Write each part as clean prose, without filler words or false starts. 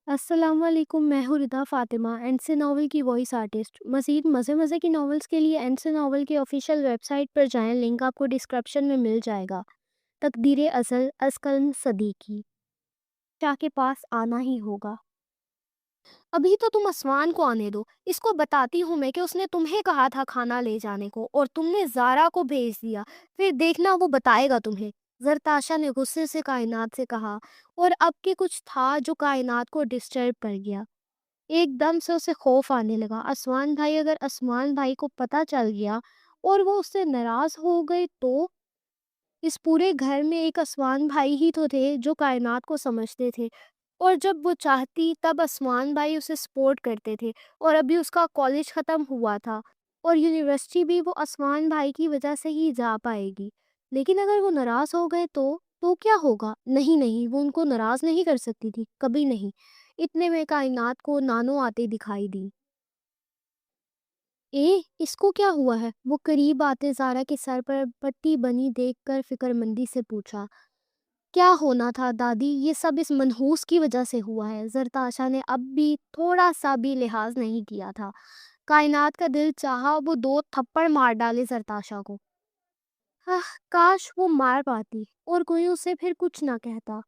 अस्सलाम वालेकुम, मैं हूँ रिदा फ़ातिमा, एंड से नॉवल की वॉइस आर्टिस्ट। मज़ीद मज़े-मज़े की नॉवेल्स के लिए एंड से नॉवल की ऑफ़िशियल वेबसाइट पर जाएँ, लिंक आपको डिस्क्रिप्शन में मिल जाएगा। तकदीरे अज़ल असकलन सदीकी, शाह के पास आना ही होगा। अभी तो तुम आसमान को आने दो, इसको बताती हूँ मैं कि उसने तुम्हें कहा था खाना ले जाने को और तुमने ज़ारा को भेज दिया, फिर देखना वो बताएगा तुम्हें। ज़रताशा ने गुस्से से कायनात से कहा, और अब के कुछ था जो कायनात को डिस्टर्ब कर गया। एकदम से उसे खौफ आने लगा। अगर आसमान भाई को पता चल गया और वो उससे नाराज हो गए तो इस पूरे घर में एक आसमान भाई ही तो थे जो कायनात को समझते थे, और जब वो चाहती तब आसमान भाई उसे सपोर्ट करते थे। और अभी उसका कॉलेज ख़त्म हुआ था और यूनिवर्सिटी भी वो आसमान भाई की वजह से ही जा पाएगी। लेकिन अगर वो नाराज़ हो गए तो क्या होगा? नहीं नहीं, वो उनको नाराज़ नहीं कर सकती थी, कभी नहीं। इतने में कायनात को नानो आते दिखाई दी। इसको क्या हुआ है? वो करीब आते ज़ारा के सर पर पट्टी बनी देखकर फिक्रमंदी से पूछा। क्या होना था दादी, ये सब इस मनहूस की वजह से हुआ है। जरताशा ने अब भी थोड़ा सा भी लिहाज नहीं किया था। कायनात का दिल चाहा वो दो थप्पड़ मार डाले जरताशा को। आह, काश वो मार पाती और कोई उसे फिर कुछ ना कहता।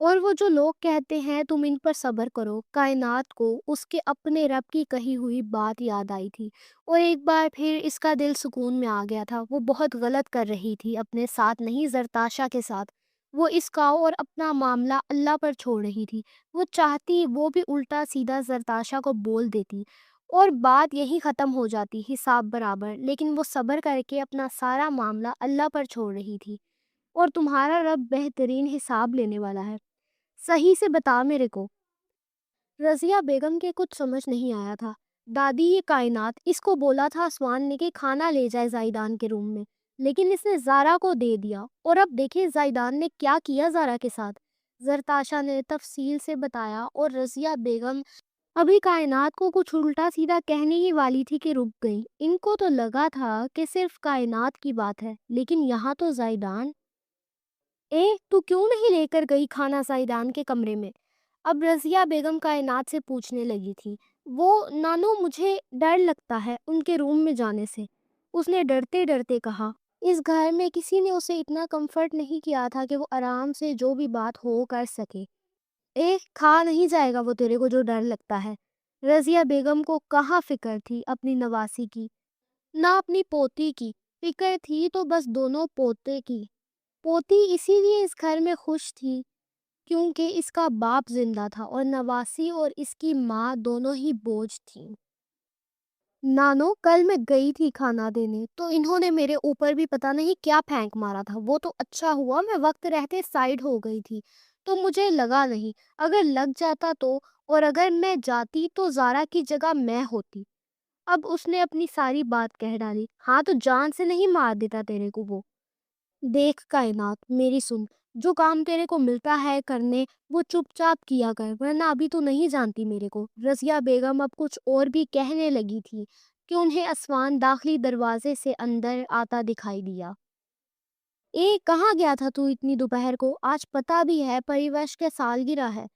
और वो जो लोग कहते हैं तुम इन पर सब्र करो, कायनात को उसके अपने रब की कही हुई बात याद आई थी। और एक बार फिर इसका दिल सुकून में आ गया था। वो बहुत गलत कर रही थी, अपने साथ नहीं जरताशा के साथ। वो इसका और अपना मामला अल्लाह पर छोड़ रही थी। वो चाहती वो भी उल्टा सीधा जरताशा को बोल देती और बात यही ख़त्म हो जाती, हिसाब बराबर। लेकिन वो सब्र करके अपना सारा मामला अल्लाह पर छोड़ रही थी। और तुम्हारा रब बेहतरीन हिसाब लेने वाला है। सही से बता मेरे को। रज़िया बेगम के कुछ समझ नहीं आया था। दादी, ये कायनात इसको बोला था आसमान ने कि खाना ले जाए जायदान के रूम में, लेकिन इसने ज़ारा को दे दिया। और अब देखिए जायदान ने क्या किया ज़ारा के साथ। जरताशा ने तफसील से बताया और रज़िया बेगम अभी कायनात को कुछ उल्टा सीधा कहने ही वाली थी कि रुक गई। इनको तो लगा था कि सिर्फ कायनात की बात है, लेकिन यहाँ तो जायदान। तू क्यों नहीं लेकर गई खाना जायदान के कमरे में? अब रज़िया बेगम कायनात से पूछने लगी थी। वो नानो, मुझे डर लगता है उनके रूम में जाने से, उसने डरते डरते कहा। इस घर में किसी ने उसे इतना कंफर्ट नहीं किया था कि वो आराम से जो भी बात हो कर सके। खा नहीं जाएगा वो तेरे को जो डर लगता है। रज़िया बेगम को कहाँ फिक्र थी अपनी नवासी की, ना अपनी पोती की। फिक्र थी तो बस दोनों पोते की। पोती इसीलिए इस घर में खुश थी क्योंकि इसका बाप जिंदा था, और नवासी और इसकी माँ दोनों ही बोझ थीं। नानो, कल मैं गई थी खाना देने तो इन्होंने मेरे ऊपर भी पता नहीं क्या फेंक मारा था। वो तो अच्छा हुआ मैं वक्त रहते साइड हो गई थी, तो मुझे लगा नहीं। अगर लग जाता तो, और अगर मैं जाती तो ज़ारा की जगह मैं होती। अब उसने अपनी सारी बात कह डाली। हाँ, तो जान से नहीं मार देता तेरे को वो। देख कायनात, मेरी सुन। जो काम तेरे को मिलता है करने, वो चुपचाप किया कर, वरना अभी तो नहीं जानती मेरे को। रज़िया बेगम अब कुछ और भी कहने लगी थी कि उन्हें आसमान दाखिली दरवाजे से अंदर आता दिखाई दिया। कहाँ गया था तू इतनी दोपहर को? आज पता भी है परिवर्ष के सालगिरह है।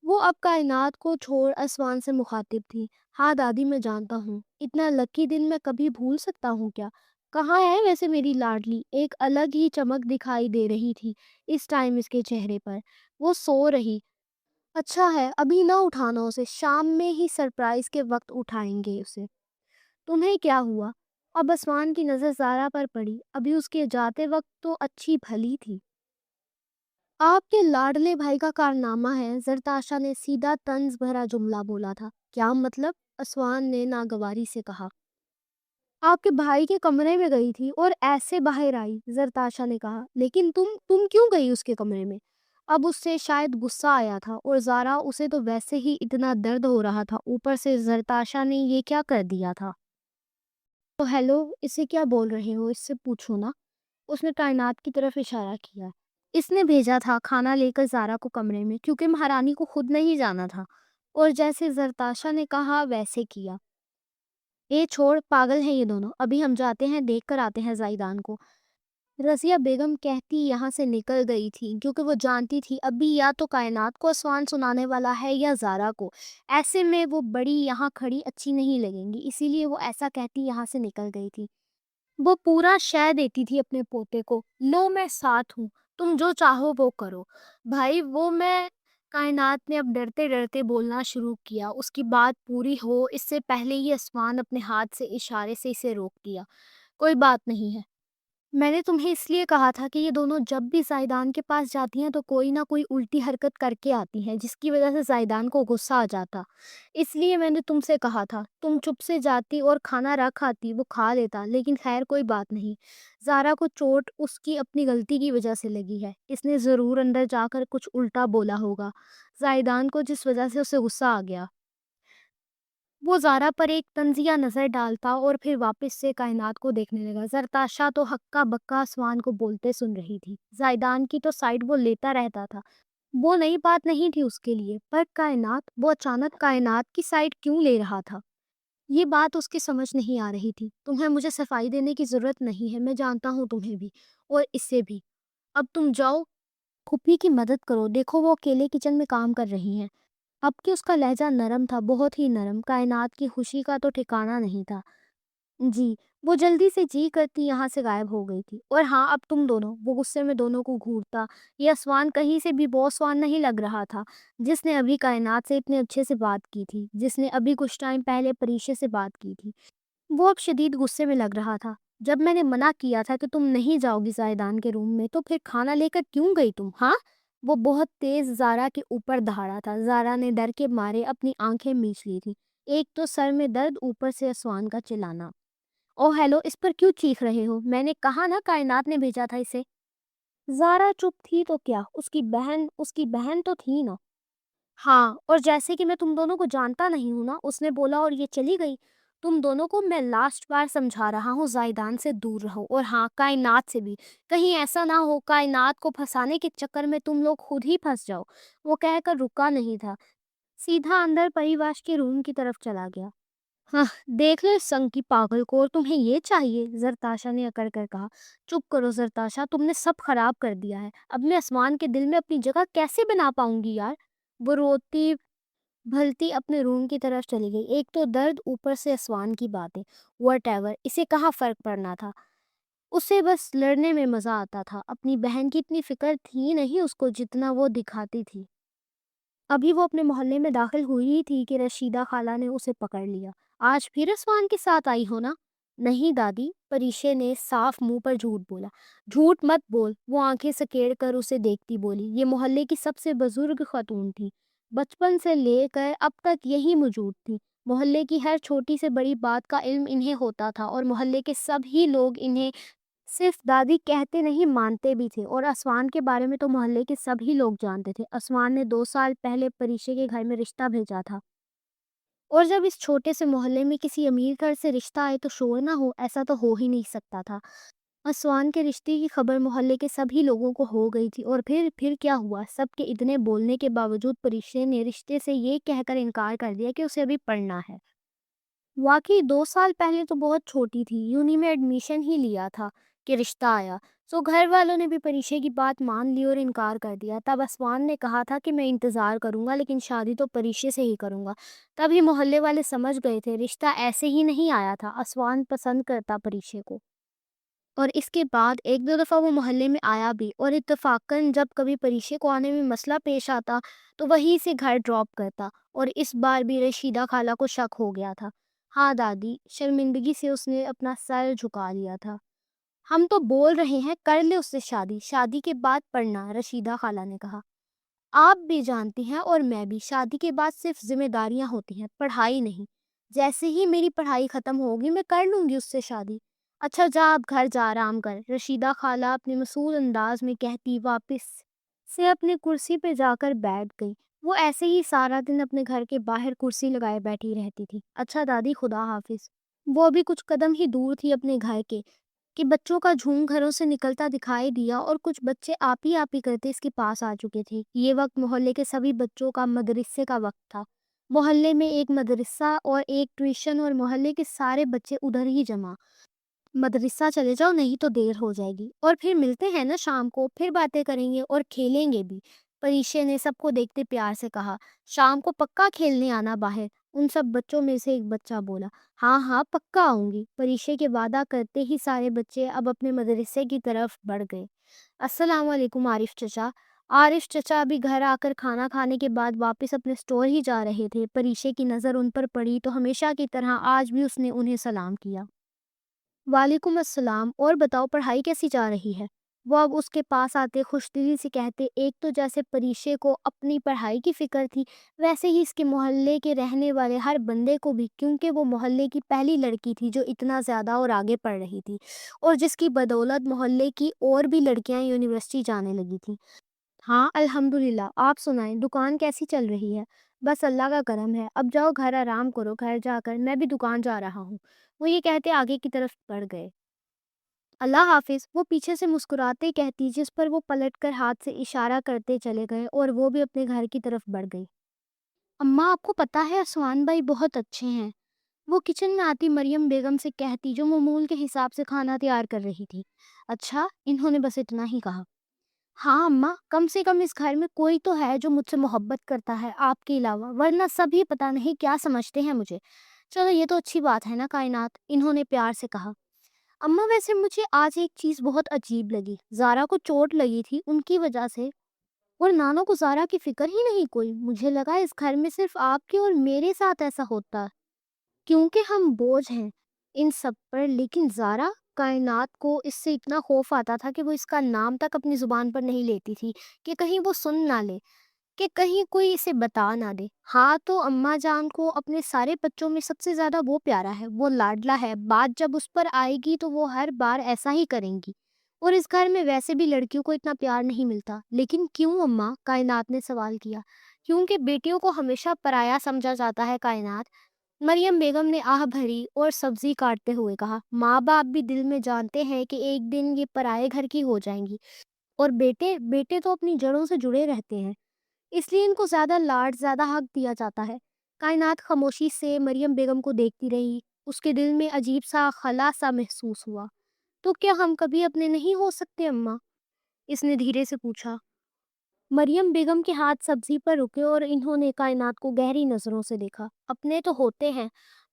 वो अब कायनात को छोड़ आसमान से मुखातिब थी। हाँ दादी, मैं जानता हूँ। इतना लकी दिन मैं कभी भूल सकता हूँ क्या? कहाँ है वैसे मेरी लाडली? एक अलग ही चमक दिखाई दे रही थी इस टाइम इसके चेहरे पर। वो सो रही। अच्छा है, अभी ना उठाना उसे, शाम में ही सरप्राइज के वक्त उठाएंगे उसे। तुम्हें क्या हुआ? अब आसमान की नज़र ज़ारा पर पड़ी। अभी उसके जाते वक्त तो अच्छी भली थी। आपके लाडले भाई का कारनामा है। जरताशा ने सीधा तंज भरा जुमला बोला था। क्या मतलब? असवान ने नागवारी से कहा। आपके भाई के कमरे में गई थी और ऐसे बाहर आई, जरताशा ने कहा। लेकिन तुम क्यों गई उसके कमरे में? अब उससे शायद गुस्सा आया था, और ज़ारा उसे तो वैसे ही इतना दर्द हो रहा था, ऊपर से जरताशा ने ये क्या कर दिया था। तो हेलो, इसे क्या बोल रहे हो, इससे पूछो ना। उसने कायनात की तरफ इशारा किया। इसने भेजा था खाना लेकर ज़ारा को कमरे में, क्योंकि महारानी को खुद नहीं जाना था। और जैसे जरताशा ने कहा वैसे किया। छोड़, पागल हैं ये दोनों। अभी हम जाते हैं, देख कर आते हैं जायदान को। رضیہ بیگم کہتی یہاں سے نکل گئی تھی کیونکہ وہ جانتی تھی ابھی یا تو کائنات کو آسمان سنانے والا ہے یا زارا کو۔ ایسے میں وہ بڑی یہاں کھڑی اچھی نہیں لگیں گی، اسی لیے وہ ایسا کہتی یہاں سے نکل گئی تھی۔ وہ پورا شے دیتی تھی اپنے پوتے کو، لو میں ساتھ ہوں، تم جو چاہو وہ کرو۔ بھائی وہ میں کائنات نے اب ڈرتے ڈرتے بولنا شروع کیا۔ اس کی بات پوری ہو اس سے پہلے ہی آسمان اپنے ہاتھ سے اشارے سے اسے روک دیا۔ کوئی بات نہیں ہے، میں نے تمہیں اس لیے کہا تھا کہ یہ دونوں جب بھی زائدان کے پاس جاتی ہیں تو کوئی نہ کوئی الٹی حرکت کر کے آتی ہیں جس کی وجہ سے زائدان کو غصہ آ جاتا۔ اس لیے میں نے تم سے کہا تھا تم چپ سے جاتی اور کھانا رکھ آتی، وہ کھا لیتا، لیکن خیر کوئی بات نہیں۔ زارا کو چوٹ اس کی اپنی غلطی کی وجہ سے لگی ہے، اس نے ضرور اندر جا کر کچھ الٹا بولا ہوگا زائدان کو، جس وجہ سے اسے غصہ آ گیا۔ وہ زارا پر ایک طنزیہ نظر ڈالتا اور پھر واپس سے کائنات کو دیکھنے لگا۔ زرتاشا تو ہکا بکا آسمان کو بولتے سن رہی تھی، زائدان کی تو سائیڈ وہ لیتا رہتا تھا۔ وہ نئی بات نہیں تھی اس کے لیے، پر کائنات، وہ اچانک کائنات کی سائیڈ کیوں لے رہا تھا؟ یہ بات اس کی سمجھ نہیں آ رہی تھی۔ تمہیں مجھے صفائی دینے کی ضرورت نہیں ہے، میں جانتا ہوں تمہیں بھی اور اس سے بھی۔ اب تم جاؤ پھوپھی کی مدد کرو، دیکھو وہ اکیلے کچن میں کام کر رہی ہیں۔ اب کہ اس کا لہجہ نرم تھا، بہت ہی نرم، کائنات کی خوشی کا تو ٹھکانہ نہیں تھا۔ جی، وہ جلدی سے جی کرتی یہاں سے غائب ہو گئی تھی۔ اور ہاں اب تم دونوں، وہ غصے میں دونوں کو گھورتا، یہ اسوان کہیں سے بھی وہ اسوان نہیں لگ رہا تھا جس نے ابھی کائنات سے اتنے اچھے سے بات کی تھی، جس نے ابھی کچھ ٹائم پہلے پریشے سے بات کی تھی۔ وہ اب شدید غصے میں لگ رہا تھا۔ جب میں نے منع کیا تھا کہ تم نہیں جاؤ گی زائدان کے روم میں تو پھر کھانا لے کر کیوں گئی تم، ہاں؟ وہ بہت تیز زارا کے اوپر دہاڑا تھا۔ زارا نے ڈر کے مارے اپنی آنکھیں میچ لی تھی، ایک تو سر میں درد، اوپر سے اسوان کا چلانا۔ او ہیلو، اس پر کیوں چیخ رہے ہو؟ میں نے کہا نا کائنات نے بھیجا تھا اسے۔ زارا چپ تھی تو کیا، اس کی بہن تو تھی نا۔ ہاں، اور جیسے کہ میں تم دونوں کو جانتا نہیں ہوں نا، اس نے بولا اور یہ چلی گئی۔ تم دونوں کو میں لاسٹ بار سمجھا رہا ہوں، زائدان سے دور رہو، اور ہاں کائنات سے بھی۔ کہیں ایسا نہ ہو کائنات کو پھنسانے کے چکر میں تم لوگ خود ہی پھنس جاؤ۔ وہ کہہ کر رکا نہیں تھا، سیدھا اندر پریواش کے روم کی طرف چلا گیا۔ ہاں، دیکھ لو اس سنگ کی پاگل کو، اور تمہیں یہ چاہیے؟ زرتاشا نے اکڑ کر کہا۔ چپ کرو زرتاشا، تم نے سب خراب کر دیا ہے۔ اب میں آسمان کے دل میں اپنی جگہ کیسے بنا پاؤں گی یار؟ وہ روتی بھلتی اپنے روم کی طرف چلی گئی۔ ایک تو درد، اوپر سے اسوان کی باتیں، وٹ ایور، اسے کہاں فرق پڑنا تھا؟ اسے بس لڑنے میں مزہ آتا تھا۔ اپنی بہن کی اتنی فکر تھی نہیں اس کو جتنا وہ دکھاتی تھی۔ ابھی وہ اپنے محلے میں داخل ہوئی ہی تھی کہ رشیدہ خالہ نے اسے پکڑ لیا۔ آج پھر اسوان کے ساتھ آئی ہو نا؟ نہیں دادی، پریشے نے صاف منہ پر جھوٹ بولا۔ جھوٹ مت بول، وہ آنکھیں سکیڑ کر اسے دیکھتی بولی۔ یہ محلے کی سب سے بزرگ خاتون تھی، بچپن سے لے کر اب تک یہی موجود تھی۔ محلے کی ہر چھوٹی سے بڑی بات کا علم انہیں ہوتا تھا، اور محلے کے سب ہی لوگ انہیں صرف دادی کہتے نہیں مانتے بھی تھے۔ اور اسوان کے بارے میں تو محلے کے سب ہی لوگ جانتے تھے۔ اسوان نے 2 سال پہلے پریشے کے گھر میں رشتہ بھیجا تھا، اور جب اس چھوٹے سے محلے میں کسی امیر گھر سے رشتہ آئے تو شور نہ ہو، ایسا تو ہو ہی نہیں سکتا تھا۔ اسوان کے رشتے کی خبر محلے کے سبھی لوگوں کو ہو گئی تھی، اور پھر کیا ہوا؟ سب کے اتنے بولنے کے باوجود پریشے نے رشتے سے یہ کہہ کر انکار کر دیا کہ اسے ابھی پڑھنا ہے۔ واقعی 2 سال پہلے تو بہت چھوٹی تھی، یونی میں ایڈمیشن ہی لیا تھا کہ رشتہ آیا، سو گھر والوں نے بھی پریشے کی بات مان لی اور انکار کر دیا۔ تب اسوان نے کہا تھا کہ میں انتظار کروں گا، لیکن شادی تو پریشے سے ہی کروں گا۔ تبھی محلے والے سمجھ گئے تھے رشتہ ایسے ہی نہیں آیا تھا، اسوان پسند کرتا پریشے کو۔ اور اس کے بعد ایک دو دفعہ وہ محلے میں آیا بھی، اور اتفاقاً جب کبھی پریشے کو آنے میں مسئلہ پیش آتا تو وہیں سے گھر ڈراپ کرتا۔ اور اس بار بھی رشیدہ خالہ کو شک ہو گیا تھا۔ ہاں دادی، شرمندگی سے اس نے اپنا سر جھکا لیا تھا۔ ہم تو بول رہے ہیں کر لے اس سے شادی، شادی کے بعد پڑھنا، رشیدہ خالہ نے کہا۔ آپ بھی جانتی ہیں اور میں بھی، شادی کے بعد صرف ذمہ داریاں ہوتی ہیں، پڑھائی نہیں۔ جیسے ہی میری پڑھائی ختم ہوگی میں کر لوں گی اس سے شادی۔ اچھا جا، اب گھر جا، آرام کر، رشیدہ خالہ اپنے مسئول انداز میں کہتی واپس سے اپنے کرسی پہ جا کر بیٹھ گئی۔ وہ ایسے ہی سارا دن اپنے گھر کے باہر کرسی لگائے بیٹھی رہتی تھی۔ اچھا دادی، خدا حافظ۔ وہ ابھی کچھ قدم ہی دور تھی اپنے گھر کے کہ بچوں کا جھوم گھروں سے نکلتا دکھائی دیا، اور کچھ بچے آپ ہی کرتے اس کے پاس آ چکے تھے۔ یہ وقت محلے کے سبھی بچوں کا مدرسے کا وقت تھا۔ محلے میں ایک مدرسہ اور ایک ٹیوشن، اور محلے کے سارے بچے ادھر ہی جمع۔ मदरसा चले जाओ नहीं तो देर हो जाएगी, और फिर मिलते हैं ना शाम को, फिर बातें करेंगे और खेलेंगे भी। परीक्षे ने सबको देखते प्यार से कहा, शाम को पक्का खेलने आना बाहर। उन सब बच्चों में से एक बच्चा बोला, हाँ हाँ पक्का आऊंगी। परीक्षे के वादा करते ही सारे बच्चे अब अपने मदरसे की तरफ बढ़ गए। अस्सलाम वालेकुम आरिफ चचा। आरिफ चचा अभी घर आकर खाना खाने के बाद वापस अपने स्टोर ही जा रहे थे। परीक्षे की नज़र उन पर पड़ी तो हमेशा की तरह आज भी उसने उन्हें सलाम किया। वालेकुम अस्सलाम, और बताओ पढ़ाई कैसी जा रही है? वो अब उसके पास आते खुशदिली से कहते, एक तो जैसे परीक्षे को अपनी पढ़ाई की फिक्र थी, वैसे ही इसके मोहल्ले के रहने वाले हर बंदे को भी, क्योंकि वो मोहल्ले की पहली लड़की थी जो इतना ज़्यादा और आगे पढ़ रही थी, और जिसकी बदौलत मोहल्ले की और भी लड़कियां यूनिवर्सिटी जाने लगी थी। हाँ अल्हम्दुलिल्लाह, आप सुनाएं दुकान कैसी चल रही है? बस अल्लाह का करम है। अब जाओ घर आराम करो, घर जाकर मैं भी दुकान जा रहा हूँ। वो ये कहते आगे की तरफ बढ़ गए। अल्लाह हाफिज, वो पीछे से मुस्कुराते कहती, जिस पर वो पलटकर हाथ से इशारा करते चले गए और वो भी अपने घर की तरफ बढ़ गई। अम्मा आपको पता है असवान भाई बहुत अच्छे हैं, वो किचन में आती मरियम बेगम से कहती, जो मामूल के हिसाब से खाना तैयार कर रही थी। अच्छा, इन्होंने बस इतना ही कहा। हाँ अम्मा, कम से कम इस घर में कोई तो है जो मुझसे मोहब्बत करता है आपके अलावा, वरना सभी पता नहीं क्या समझते हैं मुझे। चलो ये तो अच्छी बात है ना कायनात, इन्होंने प्यार से कहा। अम्मा वैसे मुझे आज एक चीज़ बहुत अजीब लगी। ज़ारा को चोट लगी थी उनकी वजह से, और नानो को ज़ारा की फिक्र ही नहीं कोई। मुझे लगा इस घर में सिर्फ आपके और मेरे साथ ऐसा होता, क्योंकि हम बोझ हैं इन सब पर। लेकिन ज़ारा, कायनात को इससे इतना खौफ आता था कि वो इसका नाम तक अपनी ज़ुबान पर नहीं लेती थी, कि कहीं वो सुन ना ले, कि कहीं कोई इसे बता ना दे। हाँ तो अम्मा जान को अपने सारे बच्चों में सबसे ज़्यादा वो प्यारा है, वो लाडला है। बात जब उस पर आएगी तो वो हर बार ऐसा ही करेंगी, और इस घर में वैसे भी लड़कियों को इतना प्यार नहीं मिलता। लेकिन क्यों अम्मा? कायनात ने सवाल किया। क्योंकि बेटियों को हमेशा पराया समझा जाता है कायनात। मरियम बेगम ने आह भरी और सब्जी काटते हुए कहा, माँ बाप भी दिल में जानते हैं कि एक दिन ये पराए घर की हो जाएंगी, और बेटे बेटे तो अपनी जड़ों से जुड़े रहते हैं, इसलिए इनको ज़्यादा लाड, ज़्यादा हक दिया जाता है। कायनात खामोशी से मरियम बेगम को देखती रही। उसके दिल में अजीब सा खला सा महसूस हुआ। तो क्या हम कभी अपने नहीं हो सकते अम्मा? इसने धीरे से पूछा। मरियम बेगम के हाथ सब्जी पर रुके और इन्होंने कायनात को गहरी नज़रों से देखा। अपने तो होते हैं,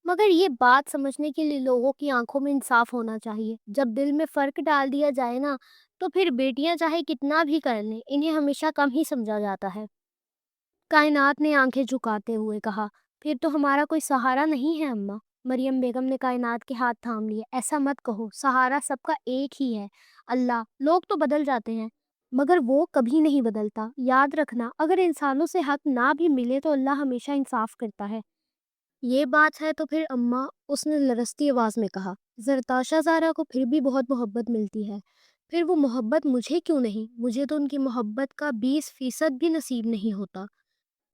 मगर ये बात समझने के लिए लोगों की आंखों में इंसाफ होना चाहिए। जब दिल में फ़र्क डाल दिया जाए ना, तो फिर बेटियां चाहे कितना भी कर लें, इन्हें हमेशा कम ही समझा जाता है। कायनात ने आंखें झुकाते हुए कहा, फिर तो हमारा कोई सहारा नहीं है अम्मा। मरियम बेगम ने कायनात के हाथ थाम लिए। ऐसा मत कहो, सहारा सबका एक ही है, अल्लाह। लोग तो बदल जाते हैं, मगर वो कभी नहीं बदलता। याद रखना, अगर इंसानों से हक ना भी मिले तो अल्लाह हमेशा इंसाफ करता है। ये बात है तो फिर अम्मा, उसने लरसती आवाज में कहा, जरताशा ज़ारा को फिर भी बहुत मोहब्बत मिलती है। फिर वो मोहब्बत मुझे क्यों नहीं? मुझे तो उनकी मोहब्बत का 20% भी नसीब नहीं होता।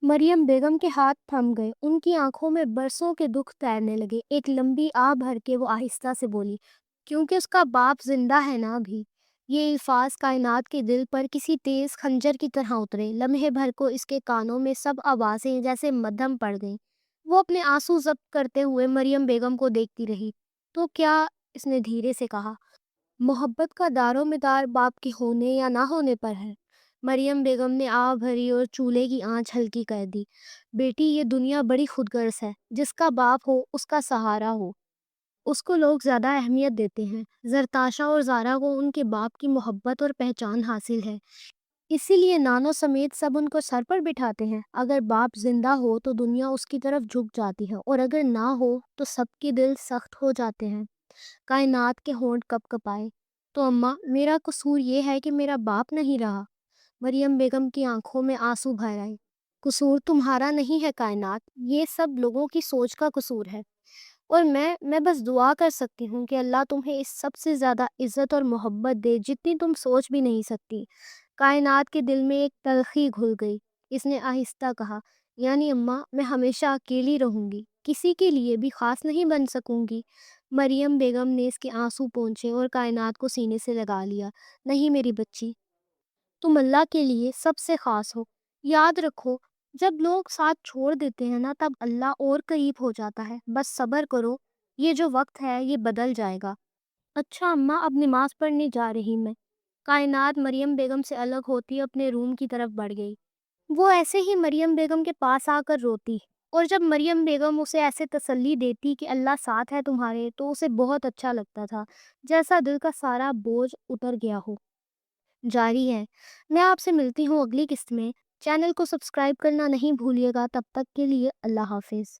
मरियम बेगम के हाथ थम गए। उनकी आंखों में बरसों के दुख तैरने लगे। एक लंबी आह भर के वो आहिस्ता से बोली, क्योंकि उसका बाप जिंदा है ना अभी। ये अल्फाज कायनात के दिल पर किसी तेज खंजर की तरह उतरे। लम्हे भर को इसके कानों में सब आवाज़ें जैसे मद्धम पड़ गईं। वो अपने आंसू जब्त करते हुए मरियम बेगम को देखती रही। तो क्या? इसने धीरे से कहा। मोहब्बत का दारोमदार बाप के होने या ना होने पर है। मरियम बेगम ने आह भरी और चूल्हे की आंच हल्की कर दी। बेटी, ये दुनिया बड़ी खुदगर्ज है। जिसका बाप हो उसका सहारा हो, उसको लोग ज्यादा अहमियत देते हैं। जरताशा और जारा को उनके बाप की मोहब्बत और पहचान हासिल है, इसीलिए नानो समेत सब उनको सर पर बिठाते हैं। अगर बाप जिंदा हो तो दुनिया उसकी तरफ झुक जाती है, और अगर ना हो तो सबके दिल सख्त हो जाते हैं। कायनात के होंठ कँप-कँपाए। तो अम्मा, मेरा कसूर ये है कि मेरा बाप नहीं रहा। मरियम बेगम की आंखों में आंसू भर आए। कसूर तुम्हारा नहीं है कायनात, ये सब लोगों की सोच का कसूर है। और मैं बस दुआ कर सकती हूँ कि अल्लाह तुम्हें इस सबसे ज़्यादा इज़्ज़त और मोहब्बत दे जितनी तुम सोच भी नहीं सकती। कायनात के दिल में एक तल्खी घुल गई। इसने आहिस्ता कहा, यानी अम्मा, मैं हमेशा अकेली रहूंगी, किसी के लिए भी खास नहीं बन सकूंगी। मरियम बेगम ने इसके आंसू पोंछे और कायनात को सीने से लगा लिया। नहीं मेरी बच्ची, तुम अल्लाह के लिए सबसे खास हो। याद रखो, जब लोग साथ छोड़ देते हैं ना, तब अल्लाह और करीब हो जाता है। बस सब्र करो, ये जो वक्त है ये बदल जाएगा। اچھا اماں، اب نماز پڑھنے جا رہی میں۔ کائنات مریم بیگم سے الگ ہوتی اپنے روم کی طرف بڑھ گئی۔ وہ ایسے ہی مریم بیگم کے پاس آ کر روتی، اور جب مریم بیگم اسے ایسے تسلی دیتی کہ اللہ ساتھ ہے تمہارے، تو اسے بہت اچھا لگتا تھا، جیسا دل کا سارا بوجھ اتر گیا ہو۔ جاری ہے۔ میں آپ سے ملتی ہوں اگلی قسط میں۔ چینل کو سبسکرائب کرنا نہیں بھولیے گا۔ تب تک کے لیے اللہ حافظ۔